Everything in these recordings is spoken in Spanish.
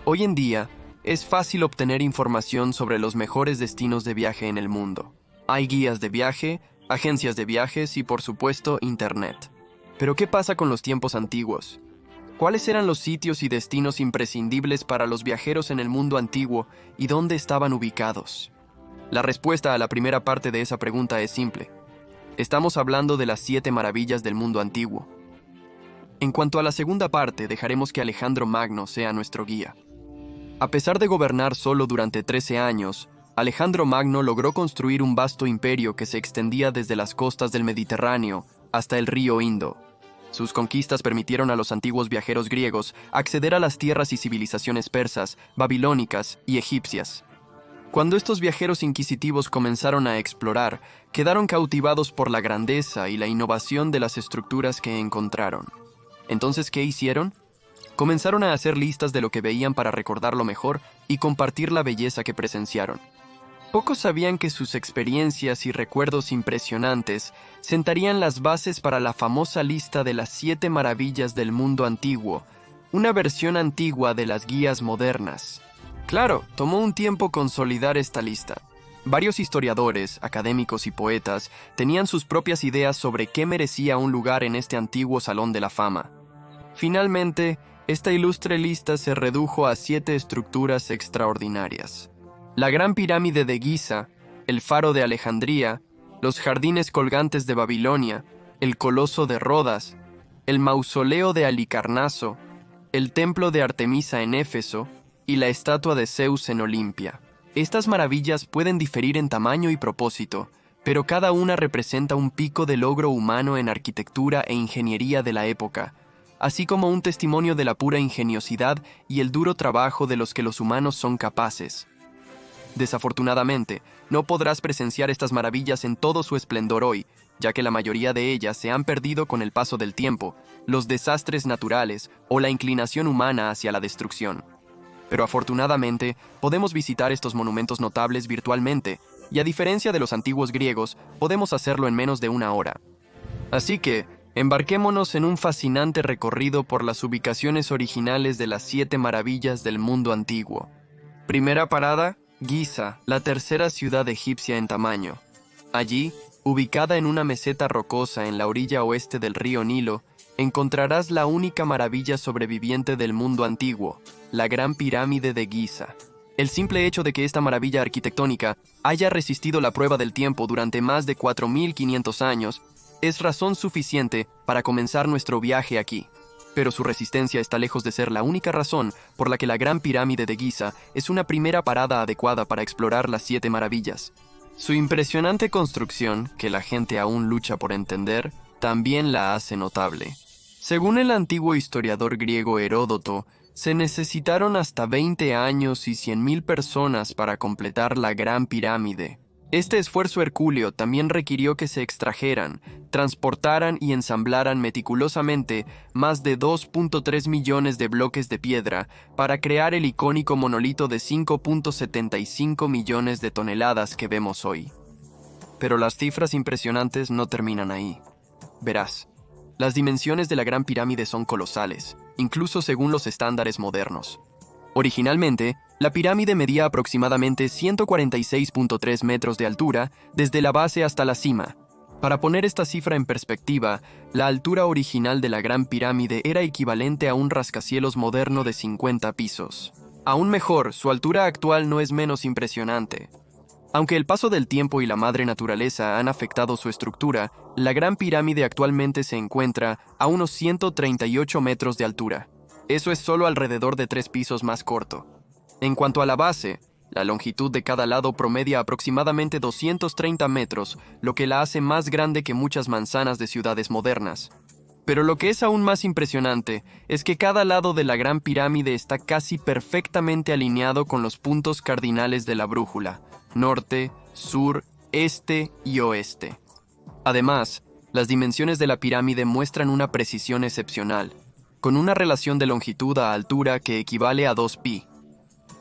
Hoy en día, es fácil obtener información sobre los mejores destinos de viaje en el mundo. Hay guías de viaje, agencias de viajes y, por supuesto, Internet. Pero ¿qué pasa con los tiempos antiguos? ¿Cuáles eran los sitios y destinos imprescindibles para los viajeros en el mundo antiguo y dónde estaban ubicados? La respuesta a la primera parte de esa pregunta es simple. Estamos hablando de las 7 maravillas del mundo antiguo. En cuanto a la segunda parte, dejaremos que Alejandro Magno sea nuestro guía. A pesar de gobernar solo durante 13 años, Alejandro Magno logró construir un vasto imperio que se extendía desde las costas del Mediterráneo hasta el río Indo. Sus conquistas permitieron a los antiguos viajeros griegos acceder a las tierras y civilizaciones persas, babilónicas y egipcias. Cuando estos viajeros inquisitivos comenzaron a explorar, quedaron cautivados por la grandeza y la innovación de las estructuras que encontraron. Entonces, ¿qué hicieron? Comenzaron a hacer listas de lo que veían para recordarlo mejor y compartir la belleza que presenciaron. Pocos sabían que sus experiencias y recuerdos impresionantes sentarían las bases para la famosa lista de las 7 maravillas del mundo antiguo, una versión antigua de las guías modernas. Claro, tomó un tiempo consolidar esta lista. Varios historiadores, académicos y poetas tenían sus propias ideas sobre qué merecía un lugar en este antiguo Salón de la Fama. Finalmente, esta ilustre lista se redujo a 7 estructuras extraordinarias. La Gran Pirámide de Giza, el Faro de Alejandría, los Jardines Colgantes de Babilonia, el Coloso de Rodas, el Mausoleo de Halicarnaso, el Templo de Artemisa en Éfeso y la estatua de Zeus en Olimpia. Estas maravillas pueden diferir en tamaño y propósito, pero cada una representa un pico de logro humano en arquitectura e ingeniería de la época, así como un testimonio de la pura ingeniosidad y el duro trabajo de los que los humanos son capaces. Desafortunadamente, no podrás presenciar estas maravillas en todo su esplendor hoy, ya que la mayoría de ellas se han perdido con el paso del tiempo, los desastres naturales o la inclinación humana hacia la destrucción. Pero afortunadamente, podemos visitar estos monumentos notables virtualmente, y a diferencia de los antiguos griegos, podemos hacerlo en menos de una hora. Así que, embarquémonos en un fascinante recorrido por las ubicaciones originales de las 7 maravillas del mundo antiguo. Primera parada, Giza, la tercera ciudad egipcia en tamaño. Allí, ubicada en una meseta rocosa en la orilla oeste del río Nilo, encontrarás la única maravilla sobreviviente del mundo antiguo, la Gran Pirámide de Giza. El simple hecho de que esta maravilla arquitectónica haya resistido la prueba del tiempo durante más de 4.500 años es razón suficiente para comenzar nuestro viaje aquí. Pero su resistencia está lejos de ser la única razón por la que la Gran Pirámide de Giza es una primera parada adecuada para explorar las 7 maravillas. Su impresionante construcción, que la gente aún lucha por entender, también la hace notable. Según el antiguo historiador griego Heródoto, se necesitaron hasta 20 años y 100.000 personas para completar la Gran Pirámide. Este esfuerzo hercúleo también requirió que se extrajeran, transportaran y ensamblaran meticulosamente más de 2.3 millones de bloques de piedra para crear el icónico monolito de 5.75 millones de toneladas que vemos hoy. Pero las cifras impresionantes no terminan ahí. Verás, las dimensiones de la Gran Pirámide son colosales, incluso según los estándares modernos. Originalmente, la pirámide medía aproximadamente 146.3 metros de altura desde la base hasta la cima. Para poner esta cifra en perspectiva, la altura original de la Gran Pirámide era equivalente a un rascacielos moderno de 50 pisos. Aún mejor, su altura actual no es menos impresionante. Aunque el paso del tiempo y la madre naturaleza han afectado su estructura, la Gran Pirámide actualmente se encuentra a unos 138 metros de altura. Eso es solo alrededor de 3 pisos más corto. En cuanto a la base, la longitud de cada lado promedia aproximadamente 230 metros, lo que la hace más grande que muchas manzanas de ciudades modernas. Pero lo que es aún más impresionante es que cada lado de la Gran Pirámide está casi perfectamente alineado con los puntos cardinales de la brújula: norte, sur, este y oeste. Además, las dimensiones de la pirámide muestran una precisión excepcional, con una relación de longitud a altura que equivale a 2pi.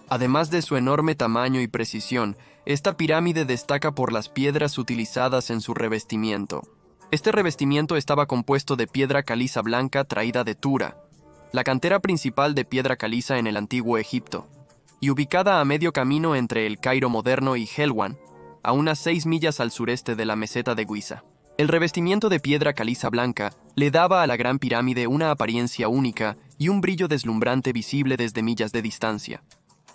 Además de su enorme tamaño y precisión, esta pirámide destaca por las piedras utilizadas en su revestimiento. Este revestimiento estaba compuesto de piedra caliza blanca traída de Tura. la cantera principal de piedra caliza en el antiguo Egipto, y ubicada a medio camino entre el Cairo moderno y Helwan, a unas 6 millas al sureste de la meseta de Giza. El revestimiento de piedra caliza blanca le daba a la Gran Pirámide una apariencia única y un brillo deslumbrante visible desde millas de distancia.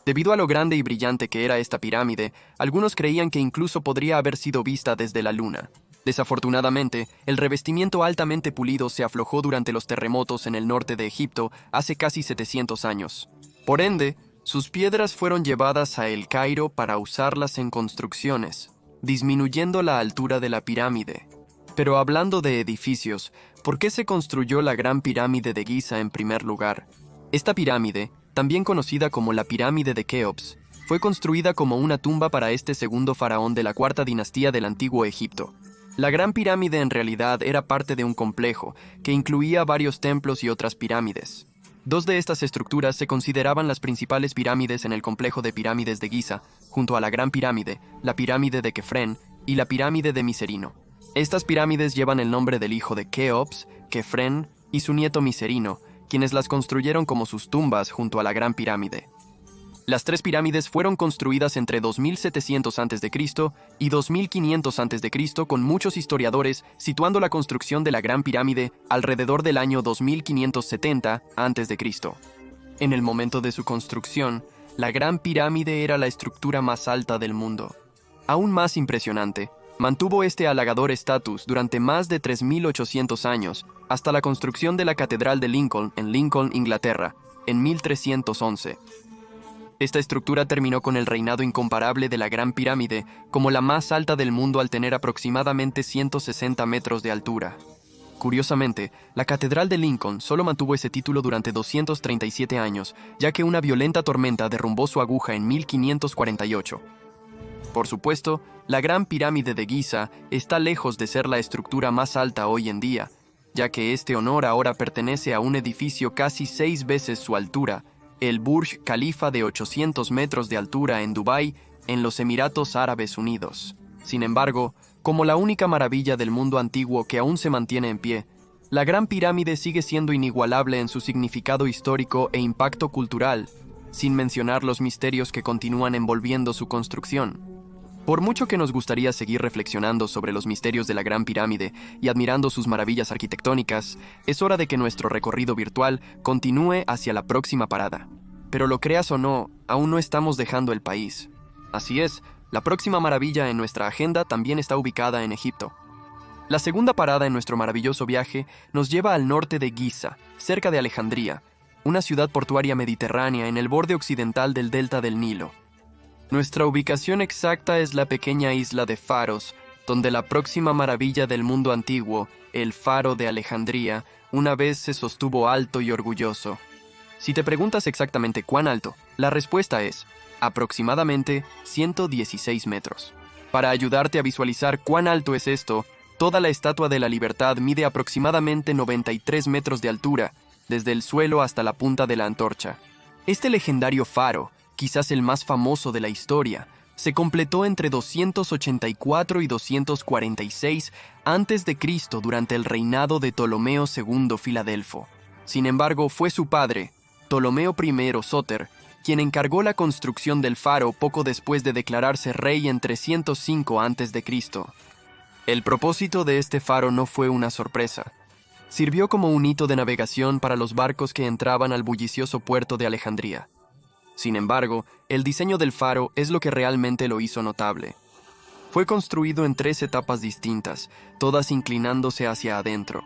Debido a lo grande y brillante que era esta pirámide, algunos creían que incluso podría haber sido vista desde la Luna. Desafortunadamente, el revestimiento altamente pulido se aflojó durante los terremotos en el norte de Egipto hace casi 700 años. Por ende, sus piedras fueron llevadas a El Cairo para usarlas en construcciones, disminuyendo la altura de la pirámide. Pero hablando de edificios, ¿por qué se construyó la Gran Pirámide de Giza en primer lugar? Esta pirámide, también conocida como la Pirámide de Keops, fue construida como una tumba para este segundo faraón de la cuarta dinastía del Antiguo Egipto. La Gran Pirámide en realidad era parte de un complejo que incluía varios templos y otras pirámides. 2 de estas estructuras se consideraban las principales pirámides en el complejo de pirámides de Giza, junto a la Gran Pirámide, la Pirámide de Kefren y la Pirámide de Miserino. Estas pirámides llevan el nombre del hijo de Keops, Kefren y su nieto Miserino, quienes las construyeron como sus tumbas junto a la Gran Pirámide. Las 3 pirámides fueron construidas entre 2700 a.C. y 2500 a.C. con muchos historiadores situando la construcción de la Gran Pirámide alrededor del año 2570 a.C. En el momento de su construcción, la Gran Pirámide era la estructura más alta del mundo. Aún más impresionante, mantuvo este halagador estatus durante más de 3800 años, hasta la construcción de la Catedral de Lincoln en Lincoln, Inglaterra, en 1311. Esta estructura terminó con el reinado incomparable de la Gran Pirámide como la más alta del mundo al tener aproximadamente 160 metros de altura. Curiosamente, la Catedral de Lincoln solo mantuvo ese título durante 237 años, ya que una violenta tormenta derrumbó su aguja en 1548. Por supuesto, la Gran Pirámide de Giza está lejos de ser la estructura más alta hoy en día, ya que este honor ahora pertenece a un edificio casi 6 veces su altura, el Burj Khalifa de 800 metros de altura en Dubái, en los Emiratos Árabes Unidos. Sin embargo, como la única maravilla del mundo antiguo que aún se mantiene en pie, la Gran Pirámide sigue siendo inigualable en su significado histórico e impacto cultural, sin mencionar los misterios que continúan envolviendo su construcción. Por mucho que nos gustaría seguir reflexionando sobre los misterios de la Gran Pirámide y admirando sus maravillas arquitectónicas, es hora de que nuestro recorrido virtual continúe hacia la próxima parada. Pero lo creas o no, aún no estamos dejando el país. Así es, la próxima maravilla en nuestra agenda también está ubicada en Egipto. La segunda parada en nuestro maravilloso viaje nos lleva al norte de Giza, cerca de Alejandría, una ciudad portuaria mediterránea en el borde occidental del delta del Nilo. Nuestra ubicación exacta es la pequeña isla de Faros, donde la próxima maravilla del mundo antiguo, el Faro de Alejandría, una vez se sostuvo alto y orgulloso. Si te preguntas exactamente cuán alto, la respuesta es aproximadamente 116 metros. Para ayudarte a visualizar cuán alto es esto, toda la Estatua de la Libertad mide aproximadamente 93 metros de altura, desde el suelo hasta la punta de la antorcha. Este legendario faro, quizás el más famoso de la historia, se completó entre 284 y 246 a.C. durante el reinado de Ptolomeo II Filadelfo. Sin embargo, fue su padre, Ptolomeo I Sóter, quien encargó la construcción del faro poco después de declararse rey en 305 a.C. El propósito de este faro no fue una sorpresa. Sirvió como un hito de navegación para los barcos que entraban al bullicioso puerto de Alejandría. Sin embargo, el diseño del faro es lo que realmente lo hizo notable. Fue construido en 3 etapas distintas, todas inclinándose hacia adentro.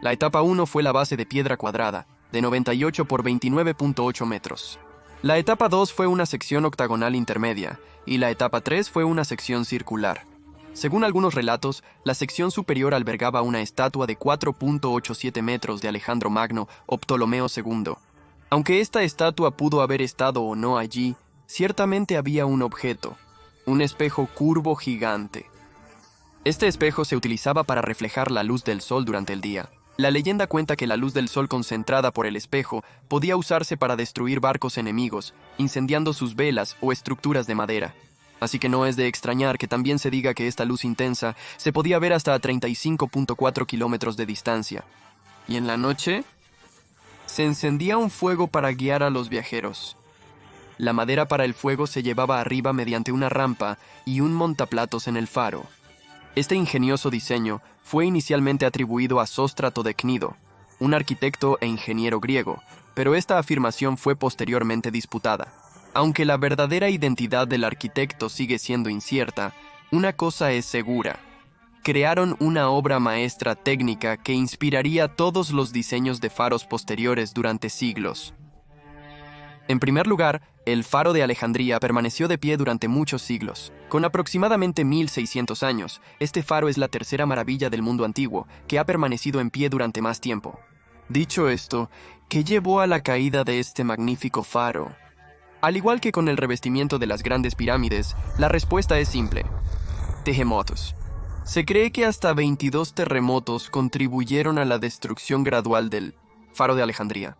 La etapa 1 fue la base de piedra cuadrada, de 98 por 29.8 metros. La etapa 2 fue una sección octagonal intermedia, y la etapa 3 fue una sección circular. Según algunos relatos, la sección superior albergaba una estatua de 4.87 metros de Alejandro Magno o Ptolomeo II. Aunque esta estatua pudo haber estado o no allí, ciertamente había un objeto, un espejo curvo gigante. Este espejo se utilizaba para reflejar la luz del sol durante el día. La leyenda cuenta que la luz del sol concentrada por el espejo podía usarse para destruir barcos enemigos, incendiando sus velas o estructuras de madera. Así que no es de extrañar que también se diga que esta luz intensa se podía ver hasta a 35.4 kilómetros de distancia. ¿Y en la noche? se encendía un fuego para guiar a los viajeros. La madera para el fuego se llevaba arriba mediante una rampa y un montaplatos en el faro. Este ingenioso diseño fue inicialmente atribuido a Sóstrato de Cnido, un arquitecto e ingeniero griego, pero esta afirmación fue posteriormente disputada. Aunque la verdadera identidad del arquitecto sigue siendo incierta, una cosa es segura: crearon una obra maestra técnica que inspiraría todos los diseños de faros posteriores durante siglos. En primer lugar, el faro de Alejandría permaneció de pie durante muchos siglos. Con aproximadamente 1600 años, este faro es la tercera maravilla del mundo antiguo, que ha permanecido en pie durante más tiempo. Dicho esto, ¿qué llevó a la caída de este magnífico faro? Al igual que con el revestimiento de las grandes pirámides, la respuesta es simple: terremotos. Se cree que hasta 22 terremotos contribuyeron a la destrucción gradual del faro de Alejandría.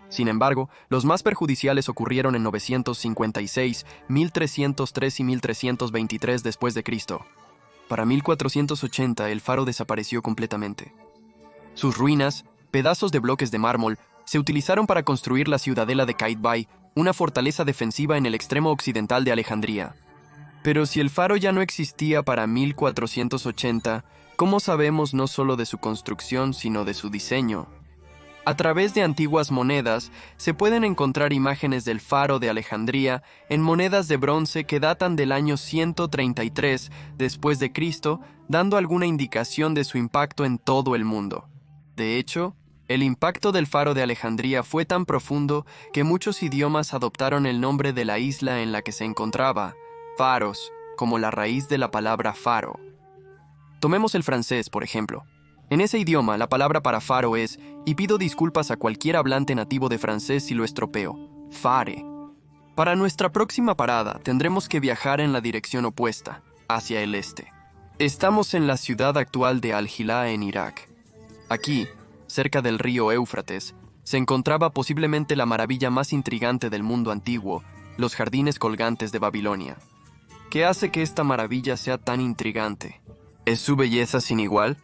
Sin embargo, los más perjudiciales ocurrieron en 956, 1303 y 1323 después de Cristo. Para 1480 el faro desapareció completamente. Sus ruinas, pedazos de bloques de mármol, se utilizaron para construir la ciudadela de Qaitbay, una fortaleza defensiva en el extremo occidental de Alejandría. Pero si el faro ya no existía para 1480, ¿cómo sabemos no solo de su construcción, sino de su diseño? A través de antiguas monedas se pueden encontrar imágenes del faro de Alejandría en monedas de bronce que datan del año 133 después de Cristo, dando alguna indicación de su impacto en todo el mundo. De hecho, el impacto del faro de Alejandría fue tan profundo que muchos idiomas adoptaron el nombre de la isla en la que se encontraba, Faros, como la raíz de la palabra faro. Tomemos el francés, por ejemplo. En ese idioma, la palabra para faro es, y pido disculpas a cualquier hablante nativo de francés si lo estropeo, phare. Para nuestra próxima parada, tendremos que viajar en la dirección opuesta, hacia el este. Estamos en la ciudad actual de Al-Hilá en Irak. Aquí, cerca del río Éufrates, se encontraba posiblemente la maravilla más intrigante del mundo antiguo, los jardines colgantes de Babilonia. ¿Qué hace que esta maravilla sea tan intrigante? ¿Es su belleza sin igual?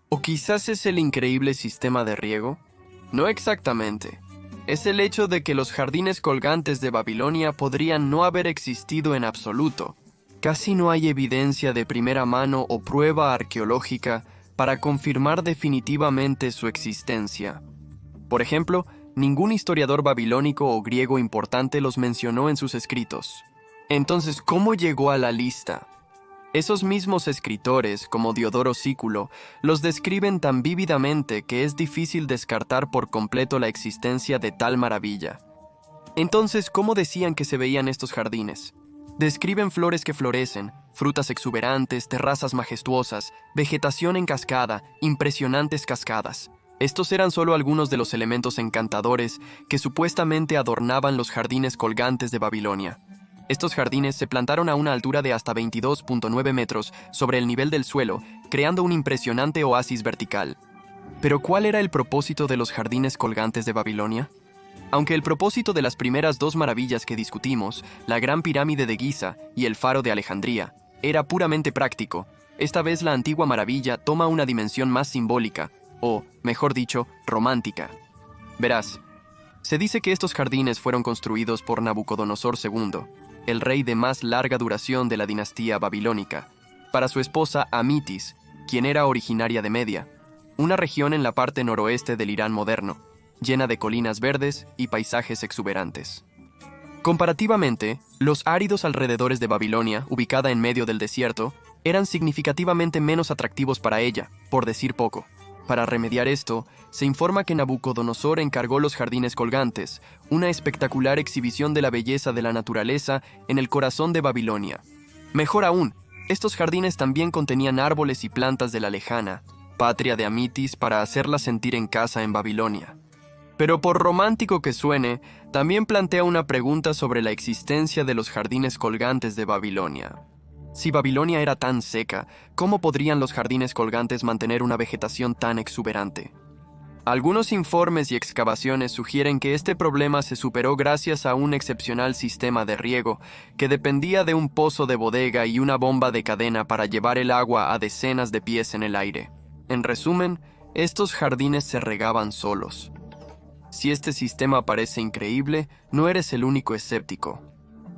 ¿O quizás es el increíble sistema de riego? No exactamente. Es el hecho de que los jardines colgantes de Babilonia podrían no haber existido en absoluto. Casi no hay evidencia de primera mano o prueba arqueológica para confirmar definitivamente su existencia. Por ejemplo, ningún historiador babilónico o griego importante los mencionó en sus escritos. Entonces, ¿cómo llegó a la lista? Esos mismos escritores, como Diodoro Sículo, los describen tan vívidamente que es difícil descartar por completo la existencia de tal maravilla. Entonces, ¿cómo decían que se veían estos jardines? Describen flores que florecen, frutas exuberantes, terrazas majestuosas, vegetación en cascada, impresionantes cascadas. Estos eran solo algunos de los elementos encantadores que supuestamente adornaban los jardines colgantes de Babilonia. Estos jardines se plantaron a una altura de hasta 22.9 metros sobre el nivel del suelo, creando un impresionante oasis vertical. Pero ¿cuál era el propósito de los jardines colgantes de Babilonia? Aunque el propósito de las primeras dos maravillas que discutimos, la Gran Pirámide de Giza y el Faro de Alejandría, era puramente práctico, esta vez la antigua maravilla toma una dimensión más simbólica, o, mejor dicho, romántica. Verás, se dice que estos jardines fueron construidos por Nabucodonosor II, el rey de más larga duración de la dinastía babilónica, para su esposa Amitis, quien era originaria de Media, una región en la parte noroeste del Irán moderno, llena de colinas verdes y paisajes exuberantes. Comparativamente, los áridos alrededores de Babilonia, ubicada en medio del desierto, eran significativamente menos atractivos para ella, por decir poco. Para remediar esto, se informa que Nabucodonosor encargó los jardines colgantes, una espectacular exhibición de la belleza de la naturaleza en el corazón de Babilonia. Mejor aún, estos jardines también contenían árboles y plantas de la lejana, patria de Amitis, para hacerla sentir en casa en Babilonia. Pero por romántico que suene, también plantea una pregunta sobre la existencia de los jardines colgantes de Babilonia. Si Babilonia era tan seca, ¿cómo podrían los jardines colgantes mantener una vegetación tan exuberante? Algunos informes y excavaciones sugieren que este problema se superó gracias a un excepcional sistema de riego que dependía de un pozo de bodega y una bomba de cadena para llevar el agua a decenas de pies en el aire. En resumen, estos jardines se regaban solos. Si este sistema parece increíble, no eres el único escéptico.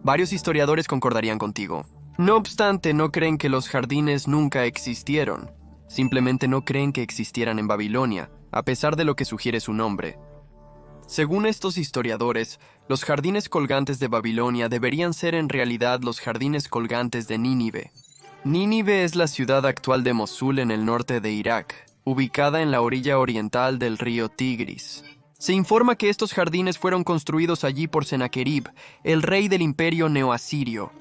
Varios historiadores concordarían contigo. No obstante, no creen que los jardines nunca existieron. Simplemente no creen que existieran en Babilonia, a pesar de lo que sugiere su nombre. Según estos historiadores, los jardines colgantes de Babilonia deberían ser en realidad los jardines colgantes de Nínive. Nínive es la ciudad actual de Mosul en el norte de Irak, ubicada en la orilla oriental del río Tigris. Se informa que estos jardines fueron construidos allí por Senaquerib, el rey del imperio neoasirio.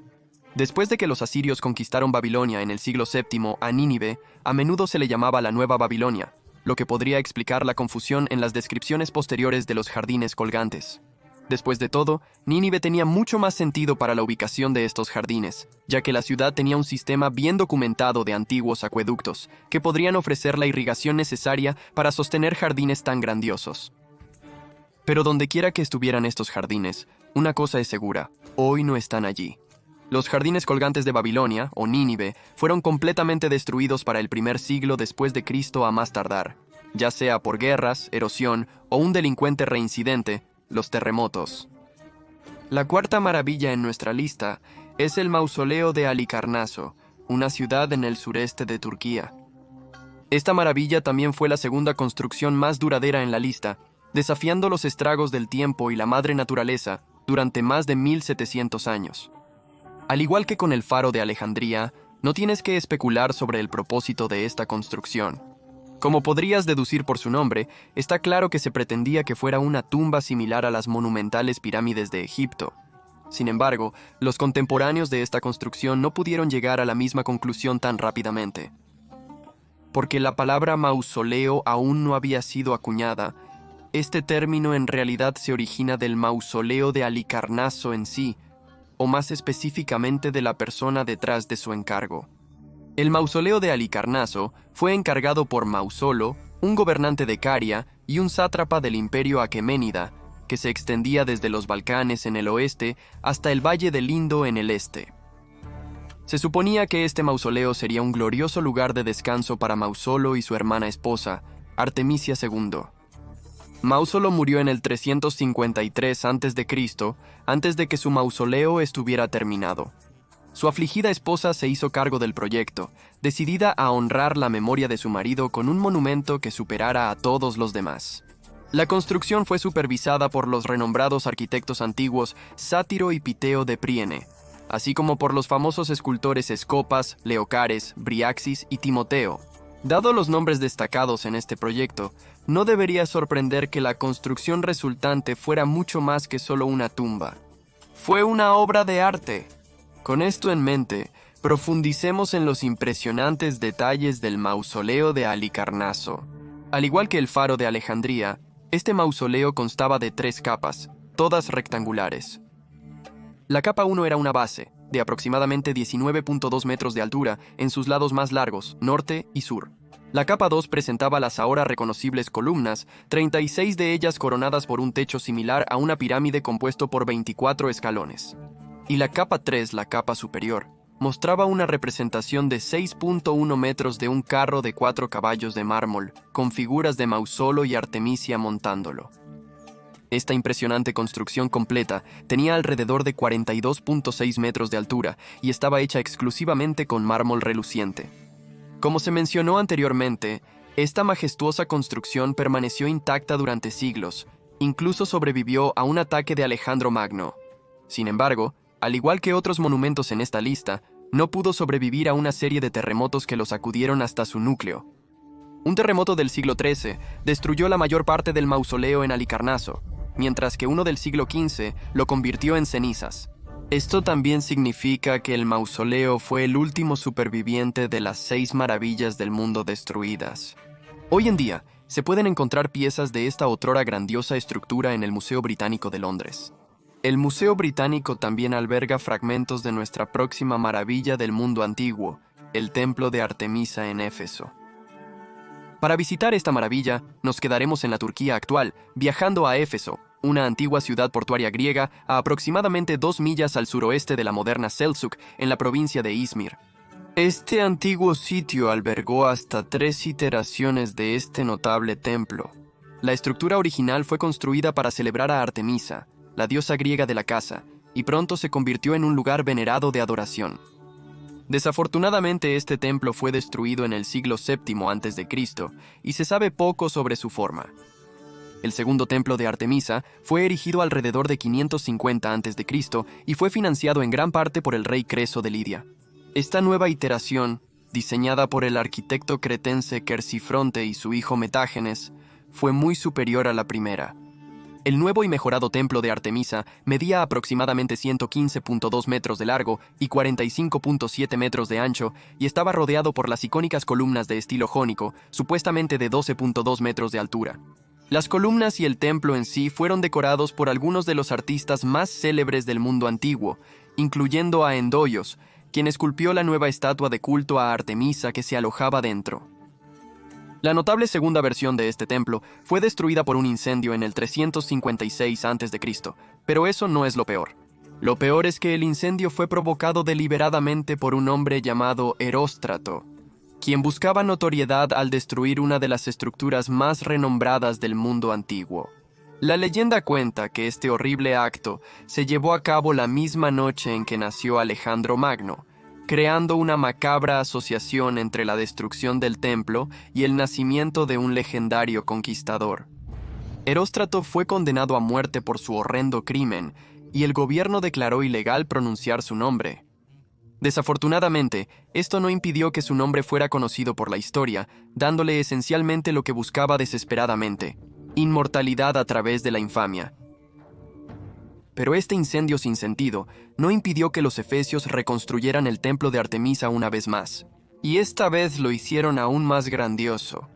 Después de que los asirios conquistaron Babilonia en el siglo VII, a Nínive a menudo se le llamaba la Nueva Babilonia, lo que podría explicar la confusión en las descripciones posteriores de los jardines colgantes. Después de todo, Nínive tenía mucho más sentido para la ubicación de estos jardines, ya que la ciudad tenía un sistema bien documentado de antiguos acueductos, que podrían ofrecer la irrigación necesaria para sostener jardines tan grandiosos. Pero dondequiera que estuvieran estos jardines, una cosa es segura, hoy no están allí. Los jardines colgantes de Babilonia, o Nínive, fueron completamente destruidos para el primer siglo después de Cristo a más tardar, ya sea por guerras, erosión o un delincuente reincidente, los terremotos. La cuarta maravilla en nuestra lista es el mausoleo de Halicarnaso, una ciudad en el sureste de Turquía. Esta maravilla también fue la segunda construcción más duradera en la lista, desafiando los estragos del tiempo y la madre naturaleza durante más de 1700 años. Al igual que con el Faro de Alejandría, no tienes que especular sobre el propósito de esta construcción. Como podrías deducir por su nombre, está claro que se pretendía que fuera una tumba similar a las monumentales pirámides de Egipto. Sin embargo, los contemporáneos de esta construcción no pudieron llegar a la misma conclusión tan rápidamente. Porque la palabra mausoleo aún no había sido acuñada, este término en realidad se origina del mausoleo de Halicarnaso en sí, o más específicamente de la persona detrás de su encargo. El mausoleo de Halicarnaso fue encargado por Mausolo, un gobernante de Caria y un sátrapa del imperio aqueménida, que se extendía desde los Balcanes en el oeste hasta el valle del Indo en el este. Se suponía que este mausoleo sería un glorioso lugar de descanso para Mausolo y su hermana esposa, Artemisia II. Mausolo murió en el 353 a.C., antes de que su mausoleo estuviera terminado. Su afligida esposa se hizo cargo del proyecto, decidida a honrar la memoria de su marido con un monumento que superara a todos los demás. La construcción fue supervisada por los renombrados arquitectos antiguos Sátiro y Piteo de Priene, así como por los famosos escultores Escopas, Leocares, Briaxis y Timoteo. Dado los nombres destacados en este proyecto, no debería sorprender que la construcción resultante fuera mucho más que solo una tumba. Fue una obra de arte. Con esto en mente, profundicemos en los impresionantes detalles del mausoleo de Halicarnaso. Al igual que el Faro de Alejandría, este mausoleo constaba de 3 capas, todas rectangulares. La capa 1 era una base, de aproximadamente 19.2 metros de altura en sus lados más largos, norte y sur. La capa 2 presentaba las ahora reconocibles columnas, 36 de ellas coronadas por un techo similar a una pirámide compuesto por 24 escalones. Y la capa 3, la capa superior, mostraba una representación de 6.1 metros de un carro de 4 caballos de mármol, con figuras de Mausolo y Artemisia montándolo. Esta impresionante construcción completa tenía alrededor de 42.6 metros de altura y estaba hecha exclusivamente con mármol reluciente. Como se mencionó anteriormente, esta majestuosa construcción permaneció intacta durante siglos, incluso sobrevivió a un ataque de Alejandro Magno. Sin embargo, al igual que otros monumentos en esta lista, no pudo sobrevivir a una serie de terremotos que lo sacudieron hasta su núcleo. Un terremoto del siglo XIII destruyó la mayor parte del mausoleo en Halicarnaso, mientras que uno del siglo XV lo convirtió en cenizas. Esto también significa que el mausoleo fue el último superviviente de las 6 maravillas del mundo destruidas. Hoy en día, se pueden encontrar piezas de esta otrora grandiosa estructura en el Museo Británico de Londres. El Museo Británico también alberga fragmentos de nuestra próxima maravilla del mundo antiguo, el Templo de Artemisa en Éfeso. Para visitar esta maravilla, nos quedaremos en la Turquía actual, viajando a Éfeso, una antigua ciudad portuaria griega a aproximadamente 2 millas al suroeste de la moderna Selçuk, en la provincia de Izmir. Este antiguo sitio albergó hasta 3 iteraciones de este notable templo. La estructura original fue construida para celebrar a Artemisa, la diosa griega de la caza, y pronto se convirtió en un lugar venerado de adoración. Desafortunadamente, este templo fue destruido en el siglo VII a.C. y se sabe poco sobre su forma. El segundo templo de Artemisa fue erigido alrededor de 550 a.C. y fue financiado en gran parte por el rey Creso de Lidia. Esta nueva iteración, diseñada por el arquitecto cretense Quercifronte y su hijo Metágenes, fue muy superior a la primera. El nuevo y mejorado templo de Artemisa medía aproximadamente 115.2 metros de largo y 45.7 metros de ancho y estaba rodeado por las icónicas columnas de estilo jónico, supuestamente de 12.2 metros de altura. Las columnas y el templo en sí fueron decorados por algunos de los artistas más célebres del mundo antiguo, incluyendo a Endoios, quien esculpió la nueva estatua de culto a Artemisa que se alojaba dentro. La notable segunda versión de este templo fue destruida por un incendio en el 356 a.C., pero eso no es lo peor. Lo peor es que el incendio fue provocado deliberadamente por un hombre llamado Eróstrato, quien buscaba notoriedad al destruir una de las estructuras más renombradas del mundo antiguo. La leyenda cuenta que este horrible acto se llevó a cabo la misma noche en que nació Alejandro Magno, creando una macabra asociación entre la destrucción del templo y el nacimiento de un legendario conquistador. Eróstrato fue condenado a muerte por su horrendo crimen, y el gobierno declaró ilegal pronunciar su nombre. Desafortunadamente, esto no impidió que su nombre fuera conocido por la historia, dándole esencialmente lo que buscaba desesperadamente: inmortalidad a través de la infamia. Pero este incendio sin sentido no impidió que los efesios reconstruyeran el templo de Artemisa una vez más. Y esta vez lo hicieron aún más grandioso.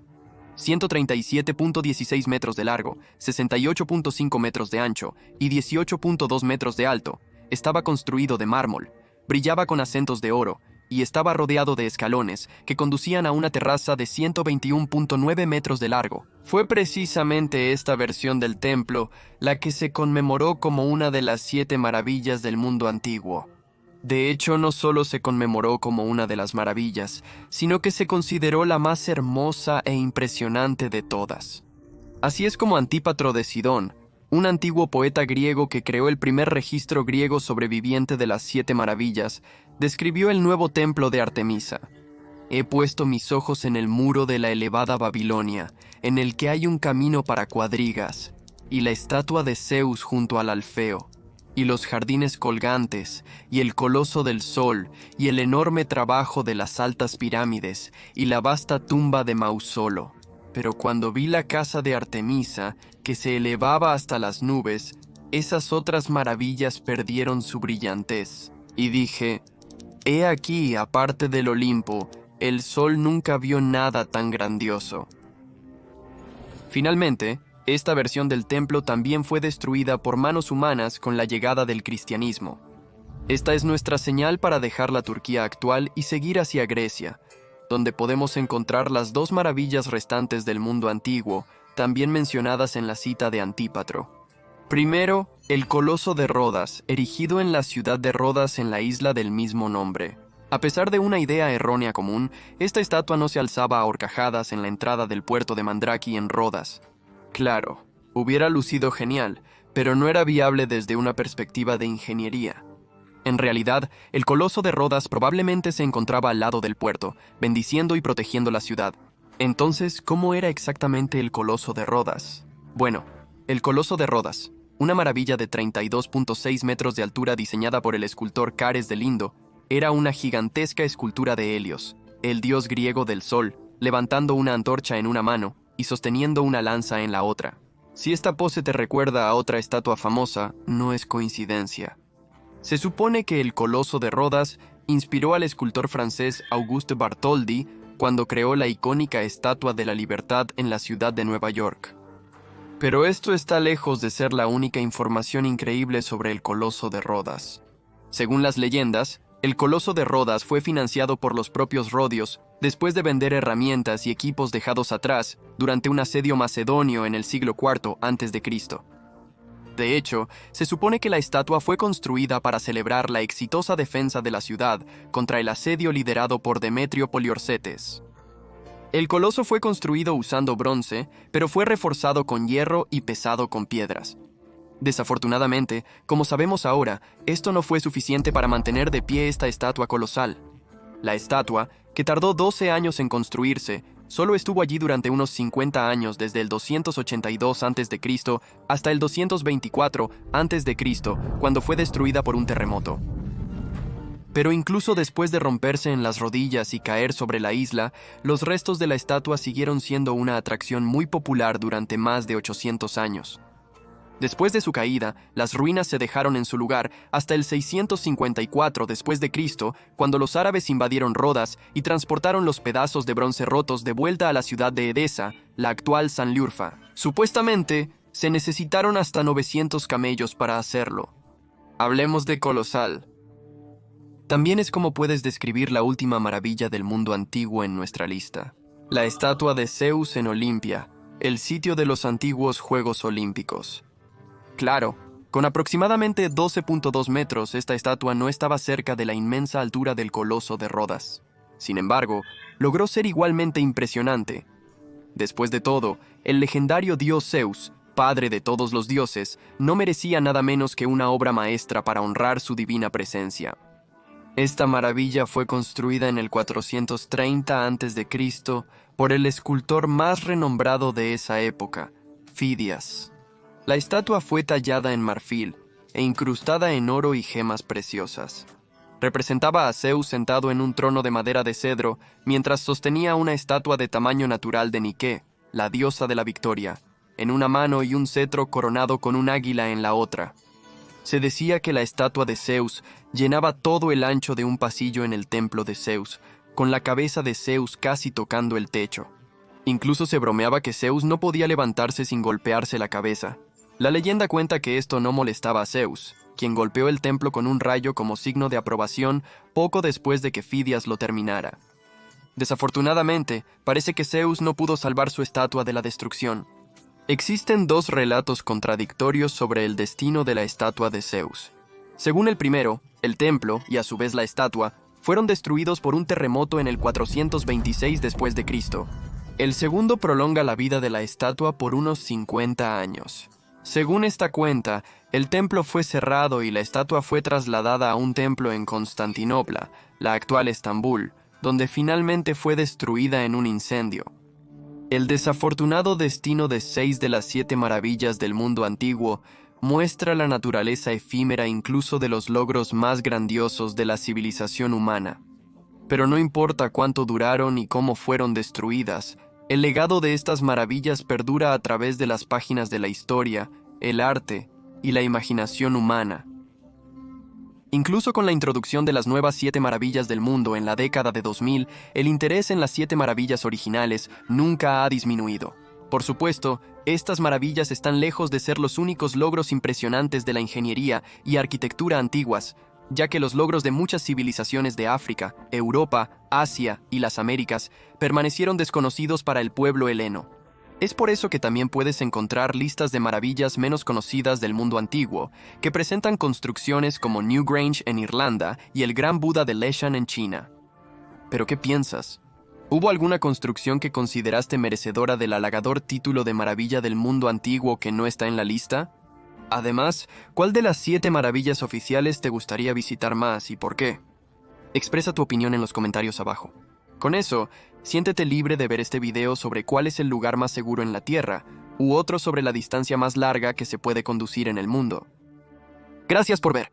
137.16 metros de largo, 68.5 metros de ancho y 18.2 metros de alto, estaba construido de mármol, brillaba con acentos de oro y estaba rodeado de escalones que conducían a una terraza de 121.9 metros de largo. Fue precisamente esta versión del templo la que se conmemoró como una de las 7 maravillas del mundo antiguo. De hecho, no solo se conmemoró como una de las maravillas, sino que se consideró la más hermosa e impresionante de todas. Así es como Antípatro de Sidón, un antiguo poeta griego que creó el primer registro griego sobreviviente de las 7 maravillas, describió el nuevo templo de Artemisa. He puesto mis ojos en el muro de la elevada Babilonia, en el que hay un camino para cuadrigas, y la estatua de Zeus junto al Alfeo, y los jardines colgantes, y el coloso del sol, y el enorme trabajo de las altas pirámides, y la vasta tumba de Mausolo. Pero cuando vi la casa de Artemisa, que se elevaba hasta las nubes, esas otras maravillas perdieron su brillantez. Y dije: he aquí, aparte del Olimpo, el sol nunca vio nada tan grandioso. Finalmente, esta versión del templo también fue destruida por manos humanas con la llegada del cristianismo. Esta es nuestra señal para dejar la Turquía actual y seguir hacia Grecia, donde podemos encontrar las 2 maravillas restantes del mundo antiguo, también mencionadas en la cita de Antípatro. Primero, el Coloso de Rodas, erigido en la ciudad de Rodas en la isla del mismo nombre. A pesar de una idea errónea común, esta estatua no se alzaba a horcajadas en la entrada del puerto de Mandraki en Rodas. Claro, hubiera lucido genial, pero no era viable desde una perspectiva de ingeniería. En realidad, el Coloso de Rodas probablemente se encontraba al lado del puerto, bendiciendo y protegiendo la ciudad. Entonces, ¿cómo era exactamente el Coloso de Rodas? Bueno, el Coloso de Rodas, una maravilla de 32.6 metros de altura diseñada por el escultor Cares de Lindo, era una gigantesca escultura de Helios, el dios griego del sol, levantando una antorcha en una mano y sosteniendo una lanza en la otra. Si esta pose te recuerda a otra estatua famosa, no es coincidencia. Se supone que el Coloso de Rodas inspiró al escultor francés Auguste Bartholdi cuando creó la icónica Estatua de la Libertad en la ciudad de Nueva York. Pero esto está lejos de ser la única información increíble sobre el Coloso de Rodas. Según las leyendas, el Coloso de Rodas fue financiado por los propios rodios después de vender herramientas y equipos dejados atrás durante un asedio macedonio en el siglo IV a.C. De hecho, se supone que la estatua fue construida para celebrar la exitosa defensa de la ciudad contra el asedio liderado por Demetrio Poliorcetes. El coloso fue construido usando bronce, pero fue reforzado con hierro y pesado con piedras. Desafortunadamente, como sabemos ahora, esto no fue suficiente para mantener de pie esta estatua colosal. La estatua, que tardó 12 años en construirse, solo estuvo allí durante unos 50 años desde el 282 a.C. hasta el 224 a.C., cuando fue destruida por un terremoto. Pero incluso después de romperse en las rodillas y caer sobre la isla, los restos de la estatua siguieron siendo una atracción muy popular durante más de 800 años. Después de su caída, las ruinas se dejaron en su lugar hasta el 654 después de Cristo, cuando los árabes invadieron Rodas y transportaron los pedazos de bronce rotos de vuelta a la ciudad de Edesa, la actual Sanliurfa. Supuestamente, se necesitaron hasta 900 camellos para hacerlo. Hablemos de colosal. También es como puedes describir la última maravilla del mundo antiguo en nuestra lista. La estatua de Zeus en Olimpia, el sitio de los antiguos Juegos Olímpicos. Claro, con aproximadamente 12.2 metros, esta estatua no estaba cerca de la inmensa altura del coloso de Rodas. Sin embargo, logró ser igualmente impresionante. Después de todo, el legendario dios Zeus, padre de todos los dioses, no merecía nada menos que una obra maestra para honrar su divina presencia. Esta maravilla fue construida en el 430 a.C. por el escultor más renombrado de esa época, Fidias. La estatua fue tallada en marfil e incrustada en oro y gemas preciosas. Representaba a Zeus sentado en un trono de madera de cedro, mientras sostenía una estatua de tamaño natural de Nike, la diosa de la victoria, en una mano y un cetro coronado con un águila en la otra. Se decía que la estatua de Zeus llenaba todo el ancho de un pasillo en el templo de Zeus, con la cabeza de Zeus casi tocando el techo. Incluso se bromeaba que Zeus no podía levantarse sin golpearse la cabeza. La leyenda cuenta que esto no molestaba a Zeus, quien golpeó el templo con un rayo como signo de aprobación poco después de que Fidias lo terminara. Desafortunadamente, parece que Zeus no pudo salvar su estatua de la destrucción. Existen dos relatos contradictorios sobre el destino de la estatua de Zeus. Según el primero, el templo, y a su vez la estatua, fueron destruidos por un terremoto en el 426 después de Cristo. El segundo prolonga la vida de la estatua por unos 50 años. Según esta cuenta, el templo fue cerrado y la estatua fue trasladada a un templo en Constantinopla, la actual Estambul, donde finalmente fue destruida en un incendio. El desafortunado destino de 6 de las 7 maravillas del mundo antiguo muestra la naturaleza efímera incluso de los logros más grandiosos de la civilización humana. Pero no importa cuánto duraron y cómo fueron destruidas, el legado de estas maravillas perdura a través de las páginas de la historia, el arte y la imaginación humana. Incluso con la introducción de las nuevas 7 maravillas del mundo en la década de 2000, el interés en las 7 maravillas originales nunca ha disminuido. Por supuesto, estas maravillas están lejos de ser los únicos logros impresionantes de la ingeniería y arquitectura antiguas, ya que los logros de muchas civilizaciones de África, Europa, Asia y las Américas permanecieron desconocidos para el pueblo heleno. Es por eso que también puedes encontrar listas de maravillas menos conocidas del mundo antiguo, que presentan construcciones como Newgrange en Irlanda y el Gran Buda de Leshan en China. ¿Pero qué piensas? ¿Hubo alguna construcción que consideraste merecedora del halagador título de maravilla del mundo antiguo que no está en la lista? Además, ¿cuál de las 7 maravillas oficiales te gustaría visitar más y por qué? Expresa tu opinión en los comentarios abajo. Con eso, siéntete libre de ver este video sobre cuál es el lugar más seguro en la Tierra, u otro sobre la distancia más larga que se puede conducir en el mundo. Gracias por ver.